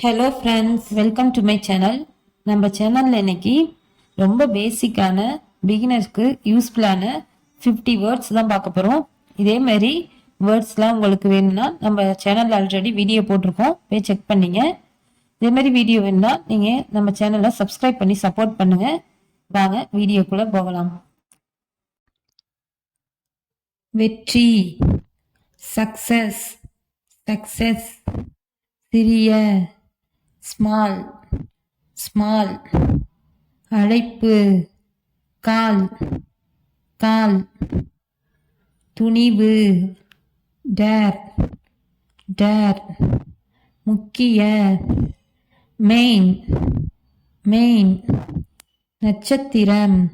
Hello friends, welcome to my channel. நம்ம சேனலில் இன்னைக்கு ரொம்ப பேசிக்கான பிகினர்ஸ்க்கு யூஸ்ஃபுல்லான 50 வேர்ட்ஸ் தான் பார்க்க போகிறோம். இதே மாதிரி வேர்ட்ஸ்லாம் உங்களுக்கு வேணும்னா நம்ம சேனலில் ஆல்ரெடி வீடியோ போட்டிருக்கோம், போய் செக் பண்ணிங்க. இதே மாதிரி வீடியோ வேணும்னா நீங்கள் நம்ம சேனலை சப்ஸ்கிரைப் பண்ணி சப்போர்ட் பண்ணுங்கள். வாங்க வீடியோக்குள்ளே போகலாம். வெற்றி, சக்சஸ், சக்சஸ். சிறிய, ஸ்மால், ஸ்மால். அழைப்பு, கால், கால். துணிவு, டேர், டேர். முக்கிய, மெயின், மெயின். நட்சத்திரம்,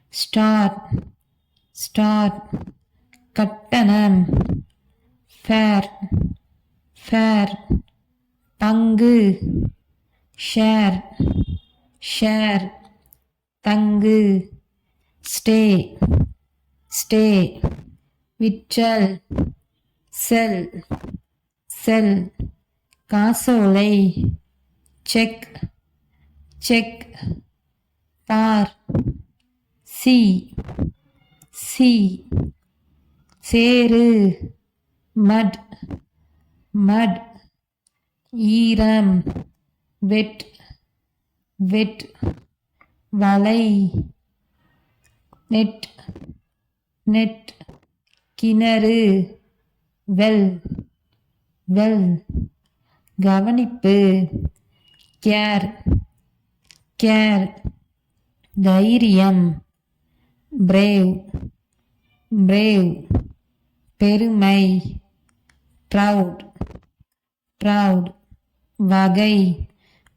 ஸ்டார், ஸ்டார். கட்டணம், ஃபேர், ஃபேர். பங்கு, ஷேர், ஷேர். தங்கு, ஸ்டே, ஸ்டே. விற்றல், செல், செல். காசோலை, செக், செக். பார், சி, சி. சேறு, மட், மட். ஈரம், வெட், வெட். வலை, நெட், நெட். கிணறு, வெல், வெல். கவனிப்பு, கேர், கேர். தைரியம், பிரேவ், பிரேவ். பெருமை, ப்ரவுட், ப்ரவுட். வகை,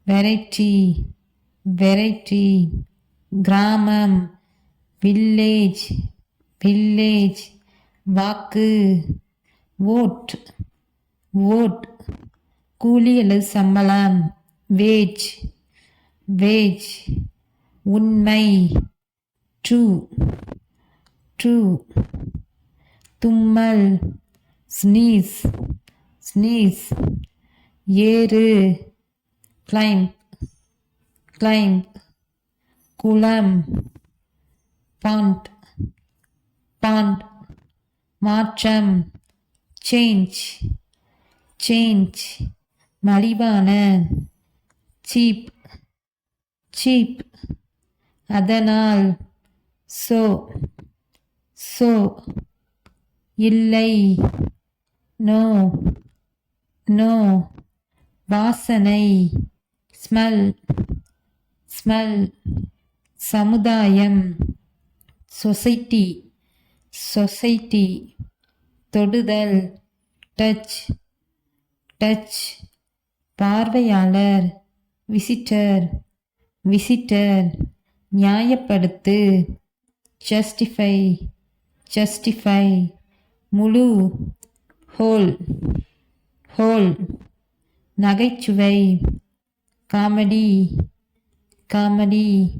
வெரைட்டி, வெரைட்டி. கிராமம், வில்லேஜ், வில்லேஜ். வாக்கு, ஓட், ஓட். கூலி அல்லது சம்பளம், வேஜ், வேஜ். உண்மை, ட்ரூ, ட்ரூ. தும்மல், ஸ்னீஸ், ஸ்னீஸ். ஏறு, கிளைம்ப், கிளைம்ப். குளம், பாண்ட், பாண்ட். மாற்றம், சேஞ்ச், சேஞ்ச். மலிவான, சீப், சீப். அதனால், சோ, சோ. இல்லை, நோ, நோ. வாசனை, ஸ்மெல், ஸ்மெல். சமுதாயம், சொசைட்டி, சொசைட்டி. தொடுதல், டச், டச். பார்வையாளர், விசிட்டர், விசிட்டர். நியாயப்படுத்து, ஜஸ்டிஃபை, ஜஸ்டிஃபை. முழு, ஹோல், ஹோல். நகைச்சுவை, காமெடி, காமெடி.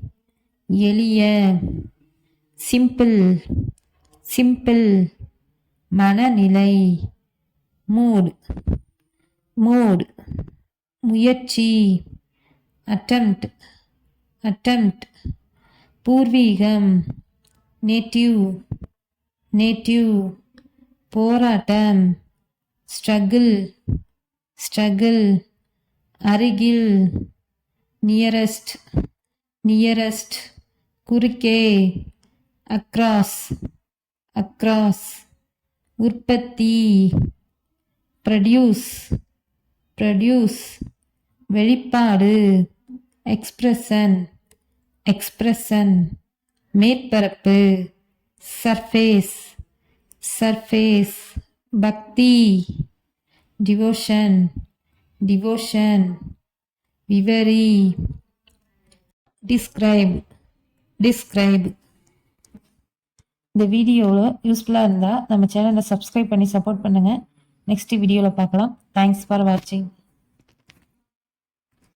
எளிய, சிம்பிள், சிம்பிள். மனநிலை, மூட், மூட். முயற்சி, அட்டெம்ப்ட், அட்டெம்ப்ட். பூர்வீகம், நேட்டிவ், நேட்டிவ். போராட்டம், ஸ்ட்ரகிள், ஸ்ட்ரகிள். அருகில், நியரஸ்ட், நியரஸ்ட். குறுக்கே, அக்ராஸ், அக்ராஸ். உற்பத்தி, ப்ரொடியூஸ், ப்ரொடியூஸ். வெளிப்பாடு, எக்ஸ்பிரஷன், எக்ஸ்பிரஷன். மேற்பரப்பு, சர்ஃபேஸ், சர்ஃபேஸ். பக்தி, டிவோஷன், டிவோஷன். விவரி, டிஸ்கிரைப், டிஸ்கிரைப். இந்த வீடியோவில் யூஸ்ஃபுல்லாக இருந்தால் நம்ம சேனலை சப்ஸ்கிரைப் பண்ணி சப்போர்ட் பண்ணுங்கள். நெக்ஸ்ட் வீடியோவில் பார்க்கலாம். தேங்க்ஸ் ஃபார் வாட்சிங்.